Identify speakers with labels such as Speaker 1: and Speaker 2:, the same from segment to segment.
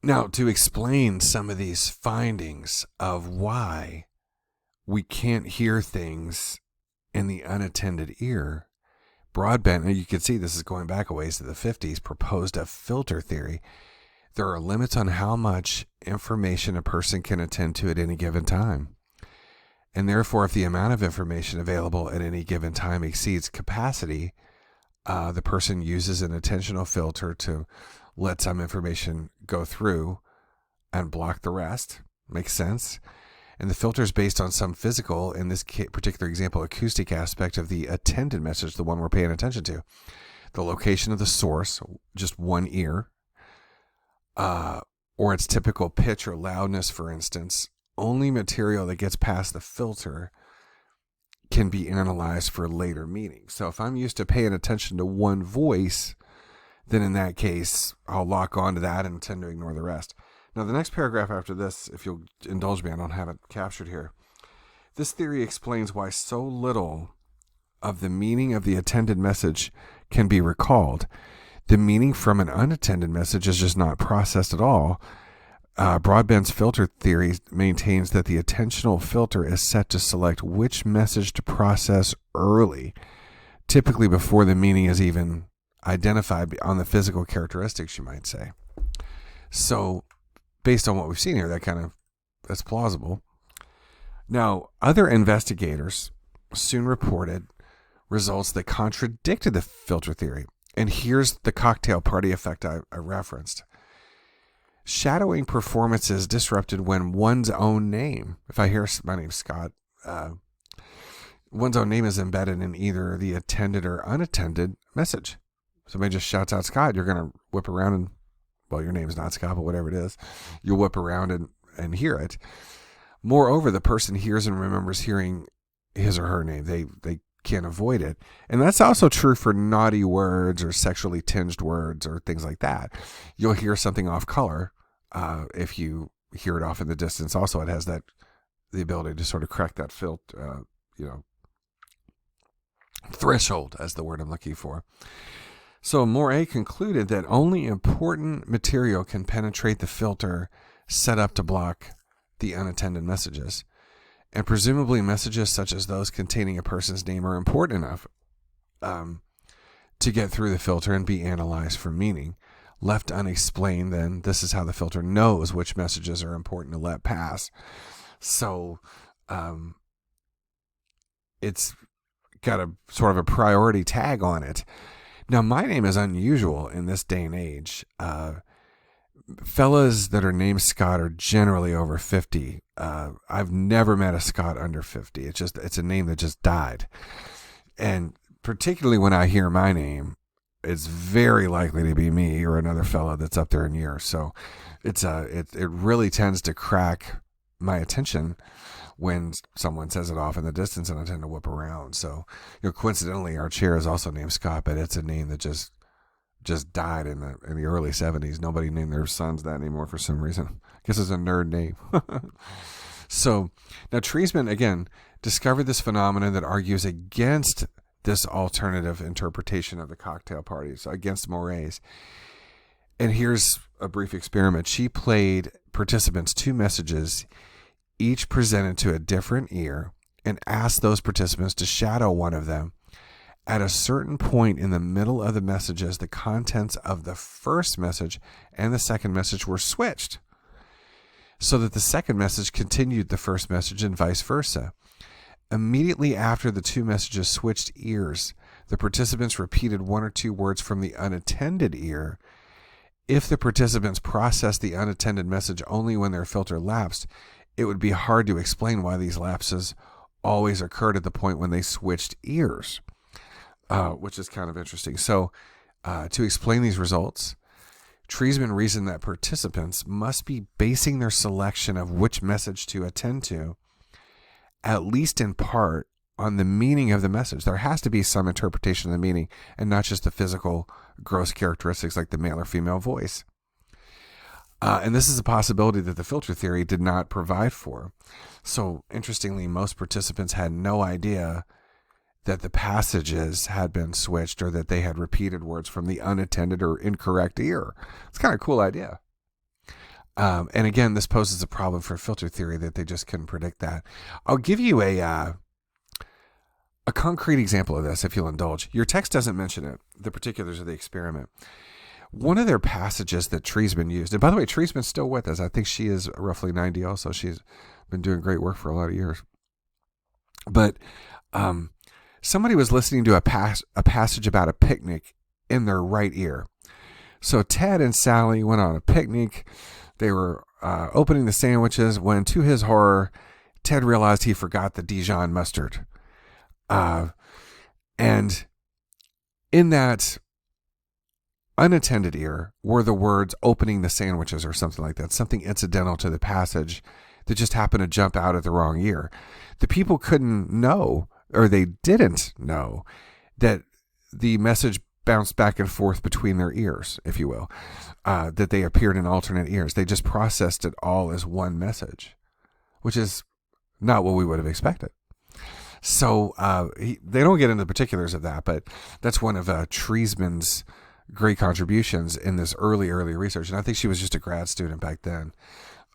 Speaker 1: Now, to explain some of these findings of why we can't hear things in the unattended ear, Broadbent, and you can see this is going back a ways to the 50s, proposed a filter theory. There are limits on how much information a person can attend to at any given time. And therefore, if the amount of information available at any given time exceeds capacity, the person uses an attentional filter to let some information go through and block the rest. Makes sense. And the filter is based on some physical, in this particular example, acoustic aspect of the attended message, the one we're paying attention to. The location of the source, just one ear, or its typical pitch or loudness, for instance. Only material that gets past the filter can be analyzed for later meaning. So if I'm used to paying attention to one voice, then in that case, I'll lock onto that and tend to ignore the rest. Now, the next paragraph after this, if you'll indulge me, I don't have it captured here. This theory explains why so little of the meaning of the attended message can be recalled. The meaning from an unattended message is just not processed at all. Broadbent's filter theory maintains that the attentional filter is set to select which message to process early, typically before the meaning is even identified on the physical characteristics, you might say. So, based on what we've seen here, that's plausible. Now, other investigators soon reported results that contradicted the filter theory. And here's the cocktail party effect I referenced. Shadowing performances disrupted when one's own name, if I hear my name's Scott, one's own name is embedded in either the attended or unattended message. Somebody just shouts out Scott, you're going to whip around and, well, your name's not Scott, but whatever it is, you'll whip around and hear it. Moreover, the person hears and remembers hearing his or her name. They can't avoid it. And that's also true for naughty words or sexually tinged words or things like that. You'll hear something off color if you hear it off in the distance. Also, it has the ability to sort of crack that threshold, as the word I'm looking for. So Moray concluded that only important material can penetrate the filter set up to block the unattended messages. And presumably messages such as those containing a person's name are important enough to get through the filter and be analyzed for meaning. Left unexplained, then, this is how the filter knows which messages are important to let pass. So it's got a sort of a priority tag on it. Now, my name is unusual in this day and age. Fellas that are named Scott are generally over 50. I've never met a Scott under 50. It's a name that just died. And particularly when I hear my name, it's very likely to be me or another fella that's up there in years. So it really tends to crack my attention when someone says it off in the distance, and I tend to whip around. So, coincidentally, our chair is also named Scott, but it's a name that just died in the early 70s. Nobody named their sons that anymore for some reason. I guess it's a nerd name. So now Treisman, again, discovered this phenomenon that argues against this alternative interpretation of the cocktail party, so against Moray's. And here's a brief experiment. She played participants 2 messages, each presented to a different ear, and asked those participants to shadow one of them. At a certain point in the middle of the messages, the contents of the first message and the second message were switched, so that the second message continued the first message and vice versa. Immediately after the 2 messages switched ears, the participants repeated 1 or 2 words from the unattended ear. If the participants processed the unattended message only when their filter lapsed, it would be hard to explain why these lapses always occurred at the point when they switched ears. Which is kind of interesting. So to explain these results, Treisman reasoned that participants must be basing their selection of which message to attend to, at least in part, on the meaning of the message. There has to be some interpretation of the meaning and not just the physical gross characteristics like the male or female voice. And this is a possibility that the filter theory did not provide for. So interestingly, most participants had no idea that the passages had been switched or that they had repeated words from the unattended or incorrect ear. It's kind of a cool idea. And again, this poses a problem for filter theory that they just couldn't predict that. I'll give you a concrete example of this, if you'll indulge. Your text doesn't mention it, the particulars of the experiment. One of their passages that Treesman used, and by the way, Treesman's still with us. I think she is roughly 90 also. She's been doing great work for a lot of years. But somebody was listening to a passage about a picnic in their right ear. So Ted and Sally went on a picnic. They were opening the sandwiches when, to his horror, Ted realized he forgot the Dijon mustard. And in that unattended ear were the words opening the sandwiches or something like that, something incidental to the passage that just happened to jump out at the wrong ear. The people couldn't know, or they didn't know, that the message bounced back and forth between their ears, if you will, that they appeared in alternate ears. They just processed it all as one message, which is not what we would have expected. So they don't get into the particulars of that, but that's one of Treesman's great contributions in this early research. And I think she was just a grad student back then.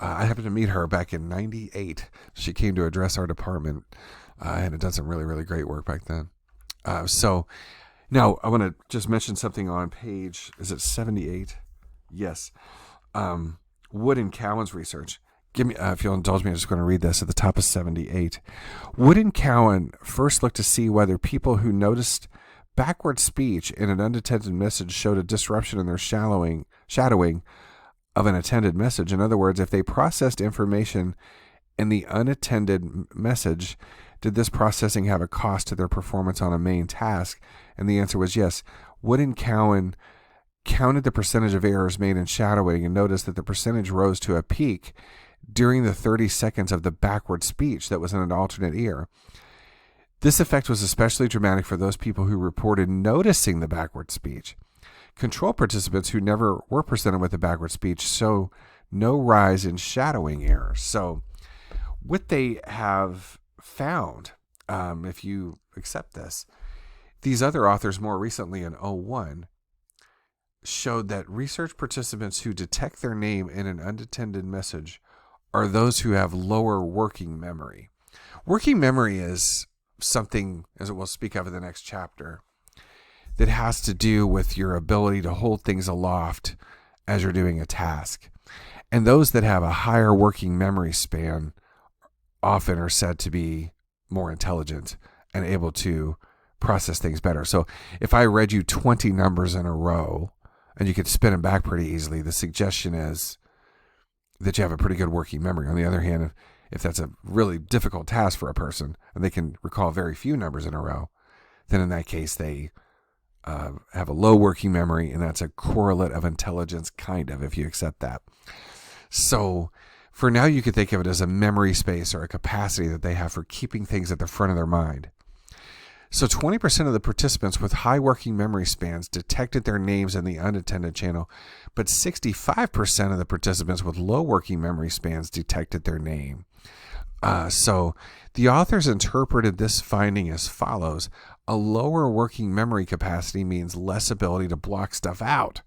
Speaker 1: I happened to meet her back in 98. She came to address our department and had done some really great work back then. So now I want to just mention something on page, is it 78? Yes. Wood and Cowan's research. Give me, if you'll indulge me, I'm just going to read this at the top of 78. Wood and Cowan first looked to see whether people who noticed backward speech in an unattended message showed a disruption in their shadowing of an attended message. In other words, if they processed information in the unattended message, did this processing have a cost to their performance on a main task? And the answer was yes. Wood and Cowan counted the percentage of errors made in shadowing and noticed that the percentage rose to a peak during the 30 seconds of the backward speech that was in an alternate ear. This effect was especially dramatic for those people who reported noticing the backward speech. Control participants who never were presented with the backward speech show no rise in shadowing errors. So what they have found, if you accept this, these other authors more recently in 01 showed that research participants who detect their name in an unattended message are those who have lower working memory. Working memory is something, as we'll speak of in the next chapter, that has to do with your ability to hold things aloft as you're doing a task. And those that have a higher working memory span often are said to be more intelligent and able to process things better. So if I read you 20 numbers in a row and you could spin them back pretty easily, the suggestion is that you have a pretty good working memory. On the other hand, if that's a really difficult task for a person and they can recall very few numbers in a row, then in that case they have a low working memory, and that's a correlate of intelligence, kind of, if you accept that. So for now, you could think of it as a memory space or a capacity that they have for keeping things at the front of their mind. So 20% of the participants with high working memory spans detected their names in the unattended channel, but 65% of the participants with low working memory spans detected their name. So the authors interpreted this finding as follows. A lower working memory capacity means less ability to block stuff out.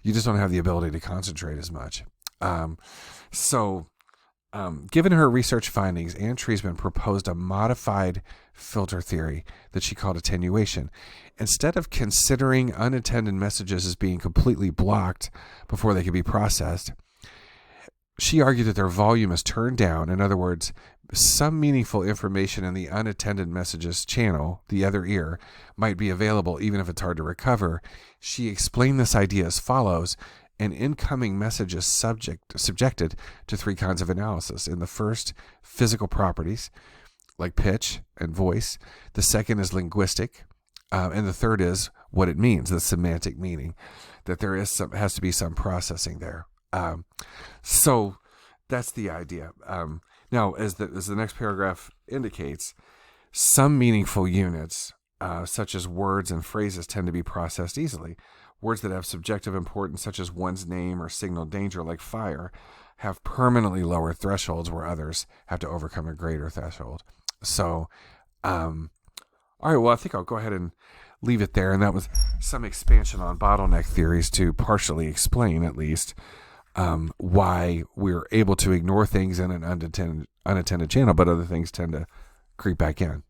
Speaker 1: You just don't have the ability to concentrate as much. Given her research findings, Anne Treesman proposed a modified filter theory that she called attenuation. Instead of considering unattended messages as being completely blocked before they could be processed, she argued that their volume is turned down. In other words, some meaningful information in the unattended messages channel, the other ear, might be available even if it's hard to recover. She explained this idea as follows. An incoming message is subjected to three kinds of analysis. In the first, physical properties, like pitch and voice. The second is linguistic. And the third is what it means, the semantic meaning, that there has to be some processing there. So that's the idea. Now, as the next paragraph indicates, some meaningful units, such as words and phrases, tend to be processed easily. Words that have subjective importance, such as one's name or signal danger, like fire, have permanently lower thresholds, where others have to overcome a greater threshold. So, all right, well, I think I'll go ahead and leave it there. And that was some expansion on bottleneck theories to partially explain, at least, why we're able to ignore things in an unattended channel, but other things tend to creep back in.